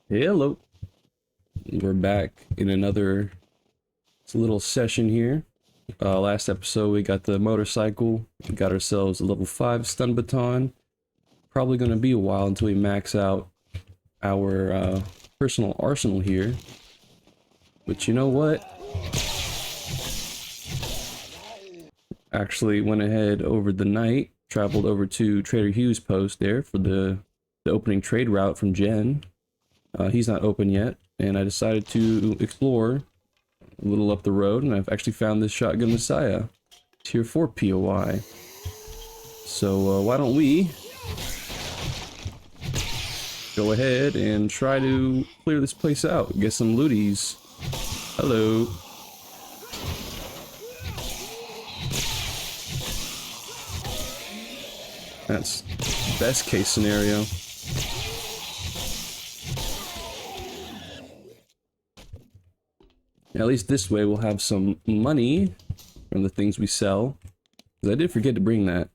Hello. We're back in another little session here. Last episode we got the motorcycle, we got ourselves a level 5 stun baton. Probably going to be a while until we max out our personal arsenal here. But you know what? Actually went ahead over the night, traveled over to Trader Hugh's post there for the opening trade route from Jen. He's not open yet, and I decided to explore a little up the road, and I've actually found this Shotgun Messiah, Tier 4 POI. So why don't we go ahead and try to clear this place out, get some looties. Hello. That's best case scenario. At least this way we'll have some money from the things we sell. Because I did forget to bring that.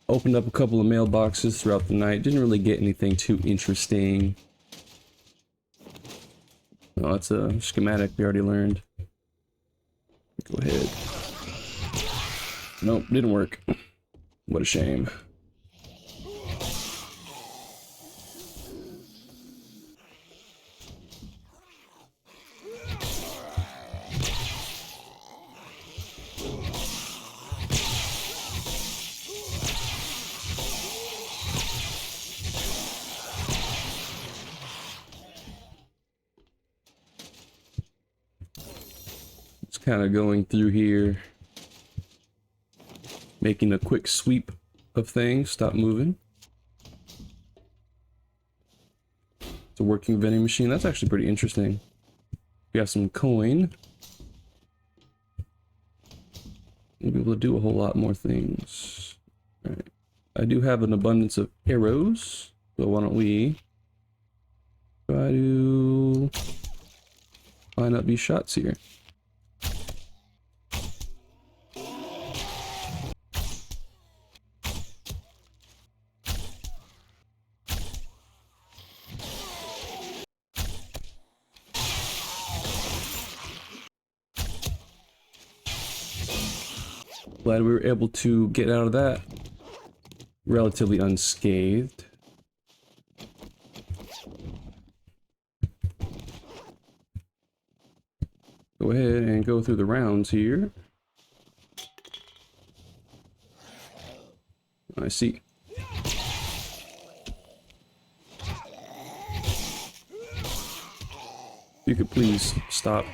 Opened up a couple of mailboxes throughout the night. Didn't really get anything too interesting. Oh, that's a schematic we already learned. Go ahead. Nope, didn't work. What a shame. Kind of going through here, making a quick sweep of things. Stop moving. It's a working vending machine. That's actually pretty interesting. We got some coin. We'll be able to do a whole lot more things. All right. I do have an abundance of arrows, so why don't we try to line up these shots here. Glad we were able to get out of that relatively unscathed. Go ahead and go through the rounds here. I see. You could please stop.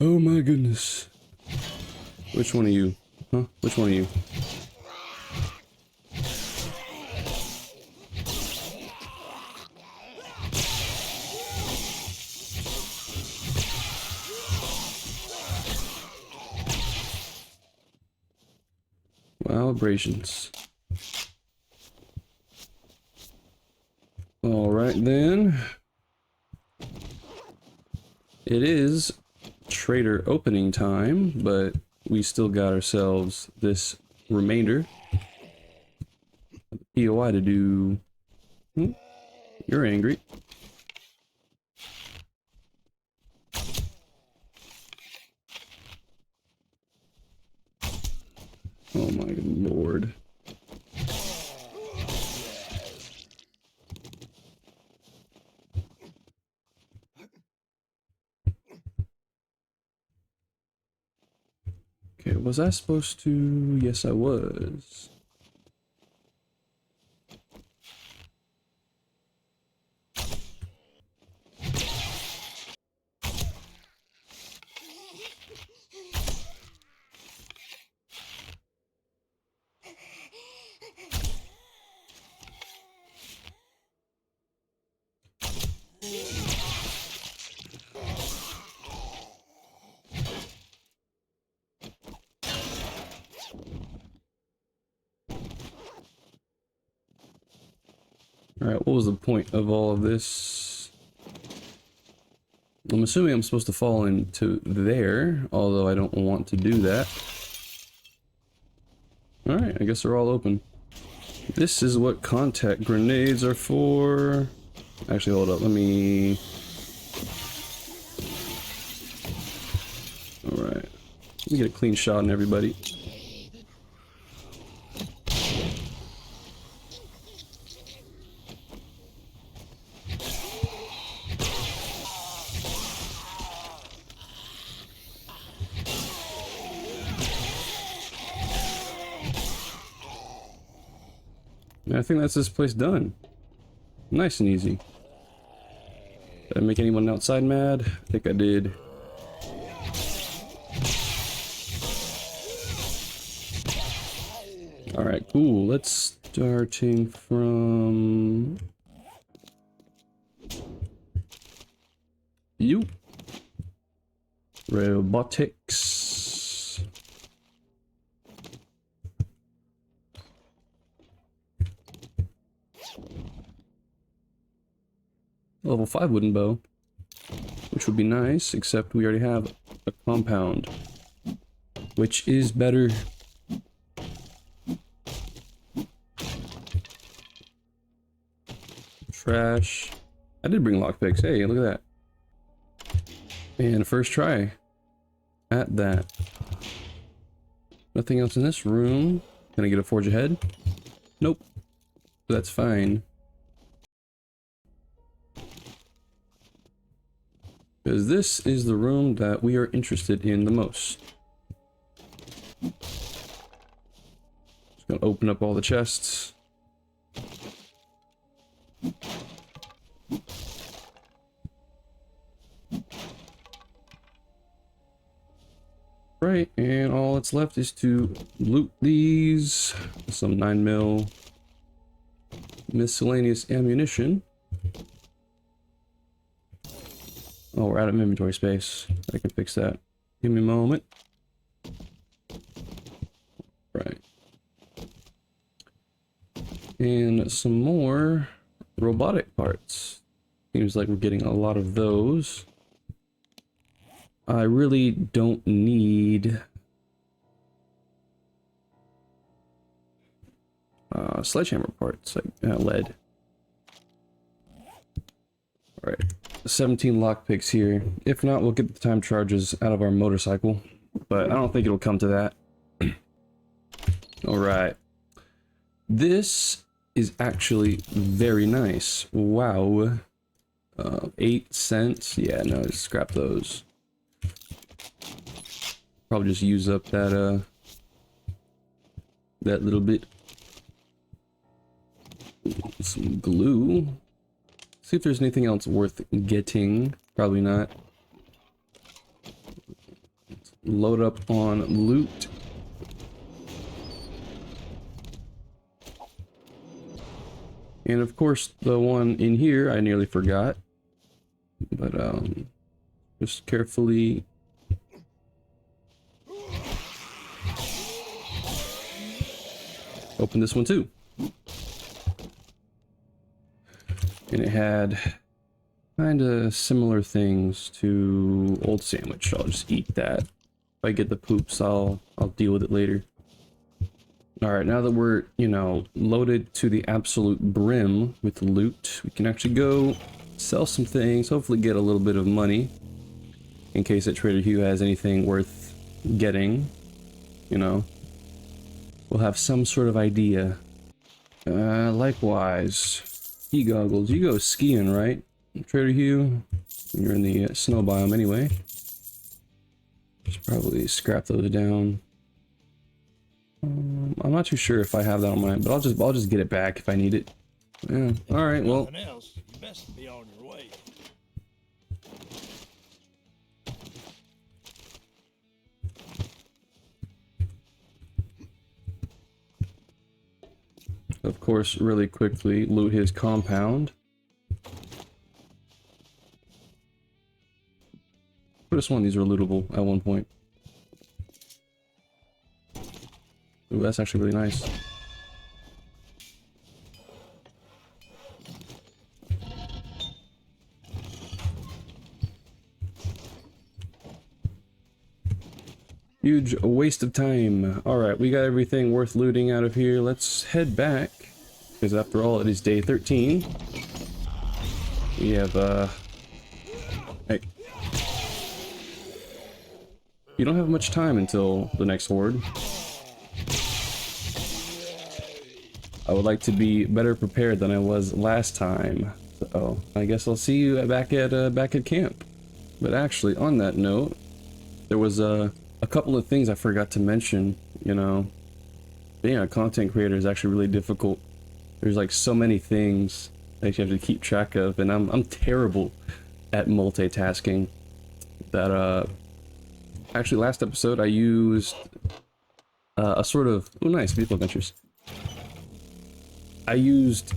Oh my goodness. Which one of you? Huh? Which one of you? Wow, abrasions. Alright then. It is trader opening time, but we still got ourselves this remainder of the POI to do. You're angry. Oh my lord. Okay, was I supposed to? Yes, I was. Alright, what was the point of all of this? I'm assuming I'm supposed to fall into there, although I don't want to do that. Alright, I guess they're all open. This is what contact grenades are for. Actually, hold up. Let me... Alright. Let me get a clean shot on everybody. And I think that's this place done. Nice and easy. Did I make anyone outside mad? I think I did. Alright, cool. Let's starting from you. Robotics. Level 5 wooden bow, which would be nice, except we already have a compound, which is better. Trash. I did bring lockpicks. Hey, look at that. And first try at that. Nothing else in this room. Can I get a forge ahead? Nope. That's fine. Because this is the room that we are interested in the most. Just gonna open up all the chests. Right, and all that's left is to loot these. Some 9mm miscellaneous ammunition. Oh, we're out of inventory space. I can fix that. Give me a moment. Right. And some more robotic parts. Seems like we're getting a lot of those. I really don't need sledgehammer parts, like lead. Alright, 17 lockpicks here. If not, we'll get the time charges out of our motorcycle, but I don't think it'll come to that. Alright. This is actually very nice. Wow. 8 cents? Yeah, no, scrap those. Probably just use up that that little bit. Some glue. See if there's anything else worth getting. Probably not. Let's load up on loot. And of course, the one in here I nearly forgot. But just carefully open this one too. And it had kind of similar things to old sandwich. I'll just eat that. If I get the poops, I'll deal with it later. Alright, now that we're, you know, loaded to the absolute brim with loot, we can actually go sell some things, hopefully get a little bit of money in case that Trader Hugh has anything worth getting, you know. We'll have some sort of idea. Likewise, ski goggles. You go skiing, right, Trader Hugh? You're in the snow biome anyway. Just probably scrap those down. I'm not too sure if I have that on mine, but I'll just get it back if I need it. Yeah. All right. Well. Nothing else, you best be on your way. Of course, really quickly loot his compound. This one, these are lootable at one point. Ooh, that's actually really nice. Huge waste of time. Alright, we got everything worth looting out of here. Let's head back because after all, it is day 13. We have, hey. You don't have much time until the next horde. I would like to be better prepared than I was last time. So I guess I'll see you back at camp. But actually, on that note, there was a couple of things I forgot to mention. You know, being a content creator is actually really difficult. There's like so many things that you have to keep track of, and I'm terrible at multitasking. That actually last episode I used a sort of nice vehicle adventures. I used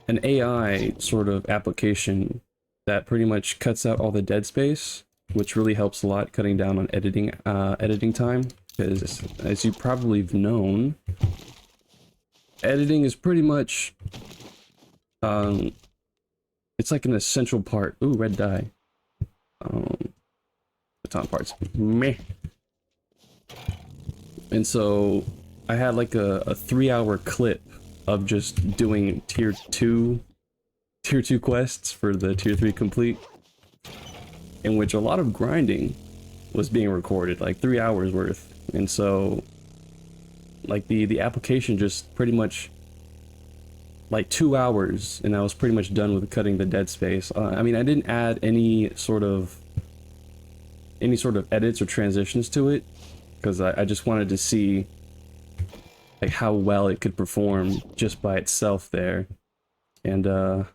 an AI sort of application that pretty much cuts out all the dead space, which really helps a lot cutting down on editing time, because as you probably have known, editing is pretty much it's like an essential part. Ooh, red dye. Baton parts. Meh. And so I had like a 3-hour clip of just doing tier 2 quests for the tier 3 complete, in which a lot of grinding was being recorded, like 3 hours worth. And so like the application just pretty much like 2 hours, and I was pretty much done with cutting the dead space. I mean, I didn't add any sort of edits or transitions to it, because I just wanted to see like how well it could perform just by itself there. And oh,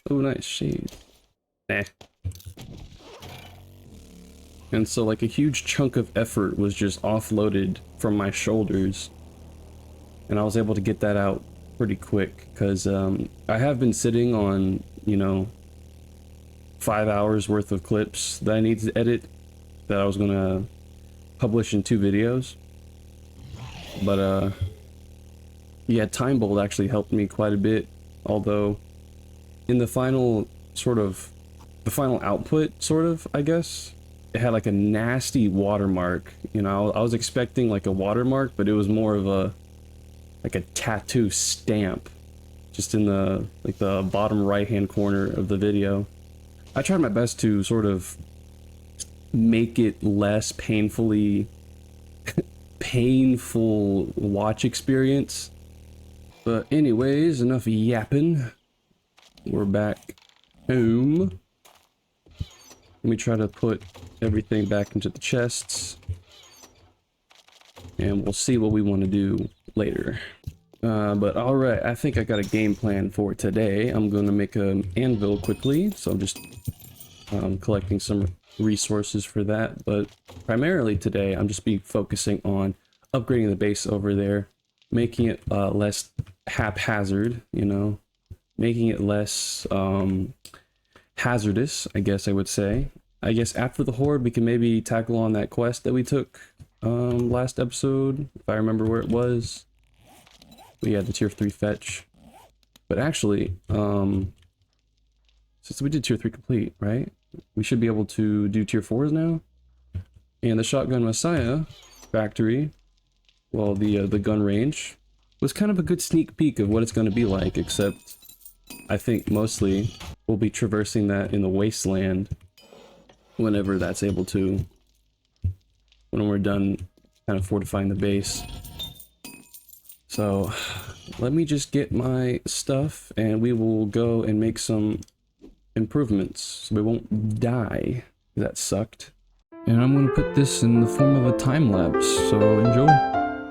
nice shades. Nah. And so like a huge chunk of effort was just offloaded from my shoulders, and I was able to get that out pretty quick, because I have been sitting on, you know, 5 hours worth of clips that I need to edit, that I was gonna publish in 2 videos. But yeah, Time Bolt actually helped me quite a bit, although in the final output, I guess, it had like a nasty watermark. You know, I was expecting like a watermark, but it was more of a tattoo stamp just in the bottom right hand corner of the video. I tried my best to sort of make it less painful watch experience. But anyways, enough yapping. We're back home. Let me try to put everything back into the chests, and we'll see what we want to do later. But alright, I think I got a game plan for today. I'm going to make an anvil quickly, so I'm just collecting some resources for that. But primarily today, I'm just focusing on upgrading the base over there, making it less haphazard, you know, making it less hazardous, I guess I would say. I guess after the horde, we can maybe tackle on that quest that we took last episode, if I remember where it was. We had the tier 3 fetch. But actually, since we did tier 3 complete, right? We should be able to do tier 4s now. And the Shotgun Messiah factory, well, the gun range, was kind of a good sneak peek of what it's going to be like, except I think mostly we'll be traversing that in the wasteland whenever that's able to, when we're done kind of fortifying the base. So let me just get my stuff and we will go and make some improvements so we won't die. That sucked. And I'm going to put this in the form of a time lapse, so enjoy.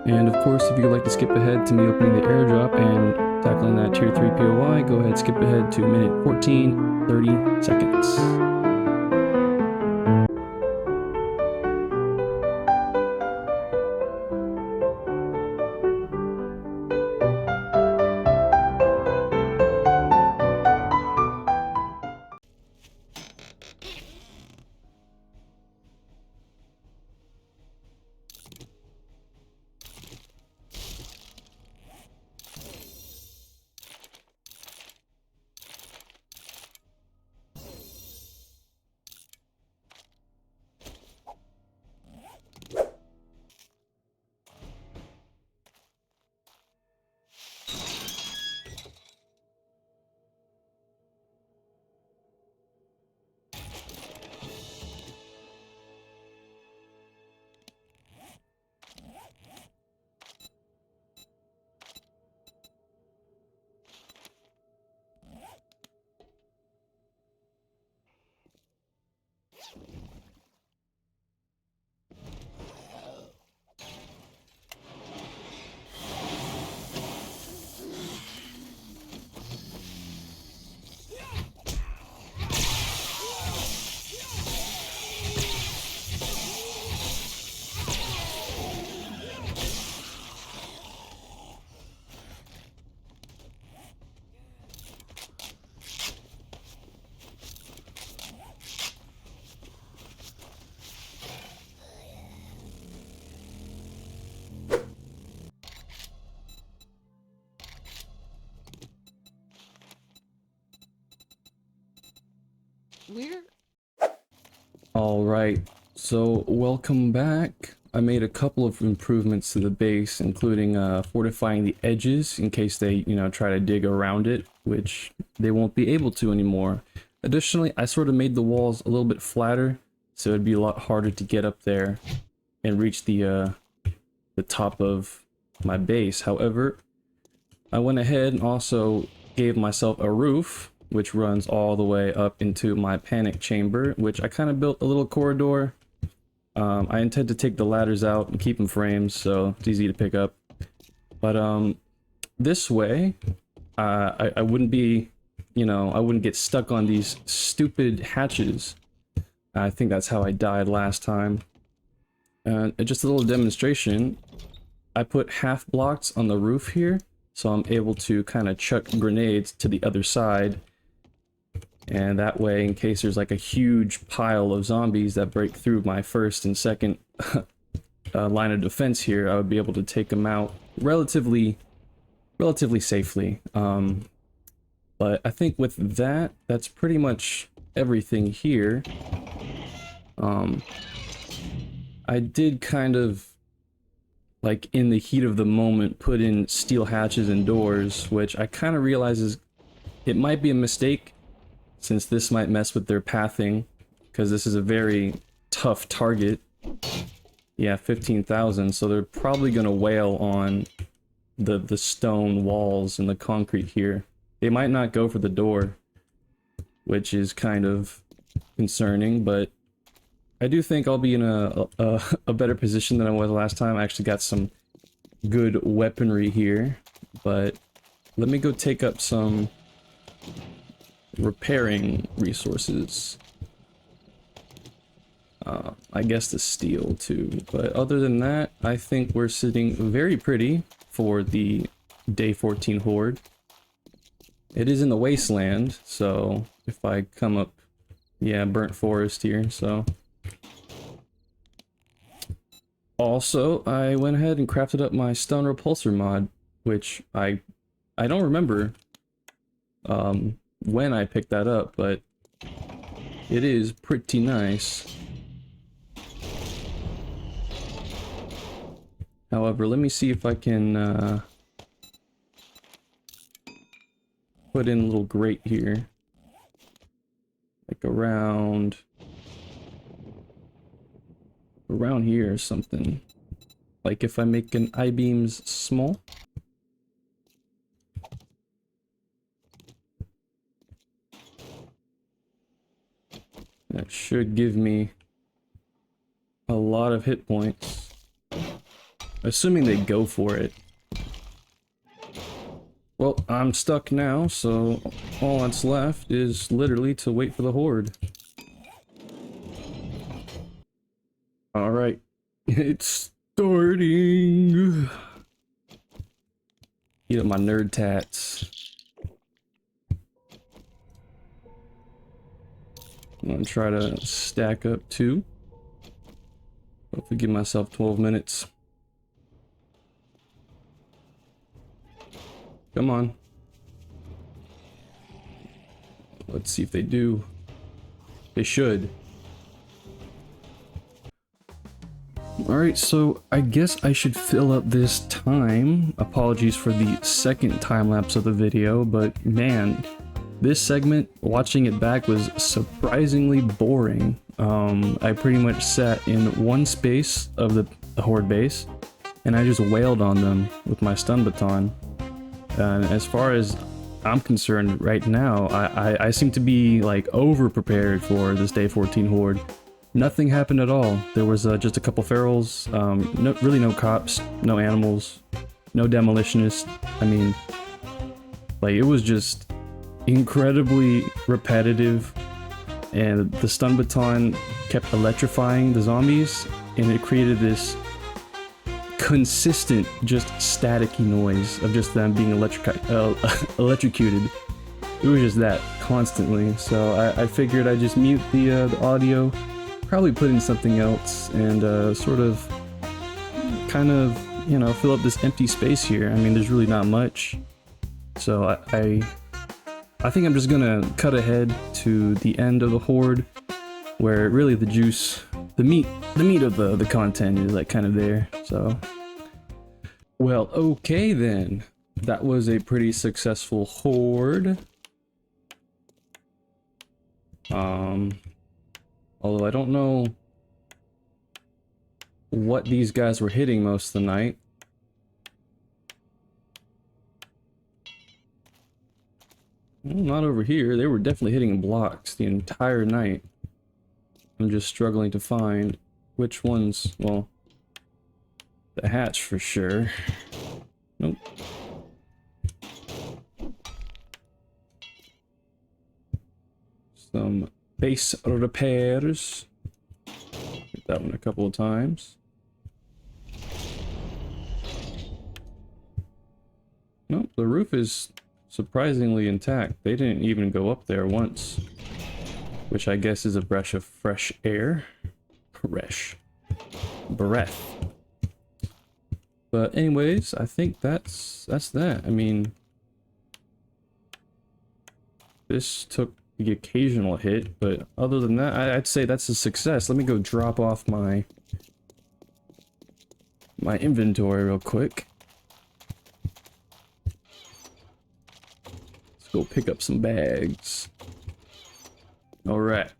And of course, if you'd like to skip ahead to me opening the airdrop and tackling that tier 3 POI, go ahead, skip ahead to minute 14:30 seconds. We're Alright, so welcome back. I made a couple of improvements to the base, including fortifying the edges in case they, try to dig around it, which they won't be able to anymore. Additionally, I sort of made the walls a little bit flatter, so it'd be a lot harder to get up there and reach the top of my base. However, I went ahead and also gave myself a roof, which runs all the way up into my panic chamber, which I kind of built a little corridor. I intend to take the ladders out and keep them frames, so it's easy to pick up. But this way, I wouldn't be, I wouldn't get stuck on these stupid hatches. I think that's how I died last time. Just a little demonstration. I put half blocks on the roof here, so I'm able to kind of chuck grenades to the other side. And that way, in case there's like a huge pile of zombies that break through my first and second line of defense here, I would be able to take them out relatively safely. But I think with that, that's pretty much everything here. I did kind of, like in the heat of the moment, put in steel hatches and doors, which I kind of realize it might be a mistake, since this might mess with their pathing, because this is a very tough target. Yeah, 15,000, so they're probably gonna wail on the stone walls and the concrete here. They might not go for the door, which is kind of concerning, but I do think I'll be in a better position than I was last time. I actually got some good weaponry here, but let me go take up some repairing resources. I guess the steel too, but other than that, I think we're sitting very pretty for the day 14 horde. It is in the wasteland, so if I come up, yeah, burnt forest here, so. Also, I went ahead and crafted up my stone repulsor mod, which I don't remember when I picked that up, but it is pretty nice. However, let me see if I can put in a little grate here, like around here or something. Like if I make an I-beams small. That should give me a lot of hit points. Assuming they go for it. Well, I'm stuck now, so all that's left is literally to wait for the horde. Alright, it's starting. Eat up my nerd tats. I'm gonna try to stack up 2. Hopefully give myself 12 minutes. Come on. Let's see if they do. They should. Alright, so I guess I should fill up this time. Apologies for the second time lapse of the video, but man, this segment, watching it back, was surprisingly boring. I pretty much sat in one space of the horde base, and I just wailed on them with my stun baton. And as far as I'm concerned right now, I seem to be like over prepared for this day 14 horde. Nothing happened at all. There was just a couple ferals, really no cops, no animals, no demolitionists. I mean, like, it was just incredibly repetitive, and the stun baton kept electrifying the zombies, and it created this consistent, just staticky noise of just them being electrocuted. It was just that constantly, so I figured I'd just mute the audio, probably put in something else, and sort of kind of, fill up this empty space here. I mean, there's really not much, so I I think I'm just gonna cut ahead to the end of the horde, where really the juice, the meat of the content is like kind of there. So, well, okay then. That was a pretty successful horde. Although I don't know what these guys were hitting most of the night. Well, not over here. They were definitely hitting blocks the entire night. I'm just struggling to find which ones. Well, the hatch for sure. Nope. Some base repairs. Hit that one a couple of times. Nope, the roof is surprisingly intact. They didn't even go up there once, which I guess is a breath of fresh air. Fresh breath. But anyways, I think that's that. I mean, this took the occasional hit, but other than that, I'd say that's a success. Let me go drop off my inventory real quick. Let's go pick up some bags. All right.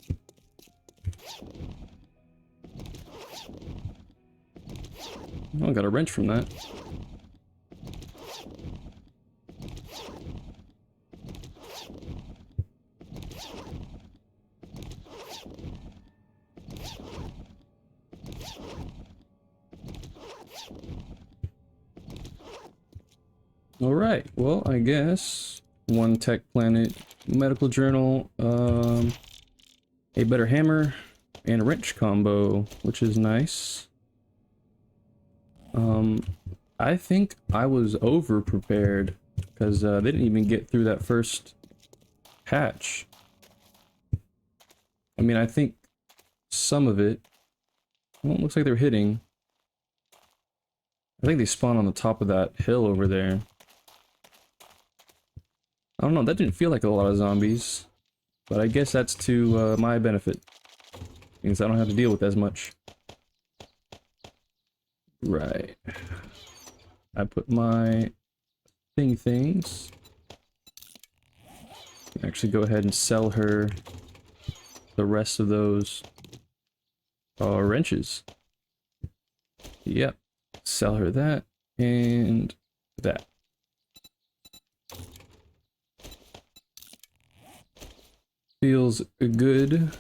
Oh, I got a wrench from that. All right. Well, I guess one tech planet medical journal, a better hammer and a wrench combo, which is nice. I think I was over prepared because they didn't even get through that first hatch. I mean, I think some of it, well, it looks like they're hitting. I think they spawn on the top of that hill over there. I don't know, that didn't feel like a lot of zombies, but I guess that's to my benefit, because I don't have to deal with as much. Right. I put my things. Actually go ahead and sell her the rest of those wrenches. Yep. Sell her that and that. Feels good.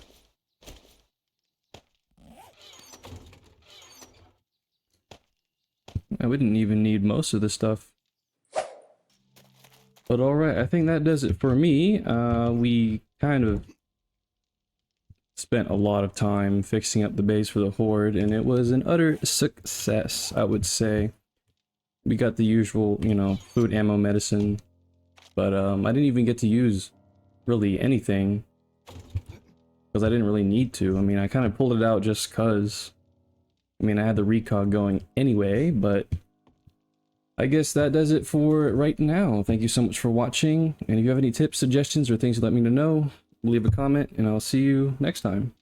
We didn't even need most of the stuff. But alright, I think that does it for me. We kind of spent a lot of time fixing up the base for the horde, and it was an utter success, I would say. We got the usual, you know, food, ammo, medicine, but I didn't even get to use really anything because I didn't really need to. I mean, I kind of pulled it out just because. I mean, I had the recog going anyway, but I guess that does it for right now. Thank you so much for watching, and if you have any tips, suggestions, or things you'd like me to know, leave a comment, and I'll see you next time.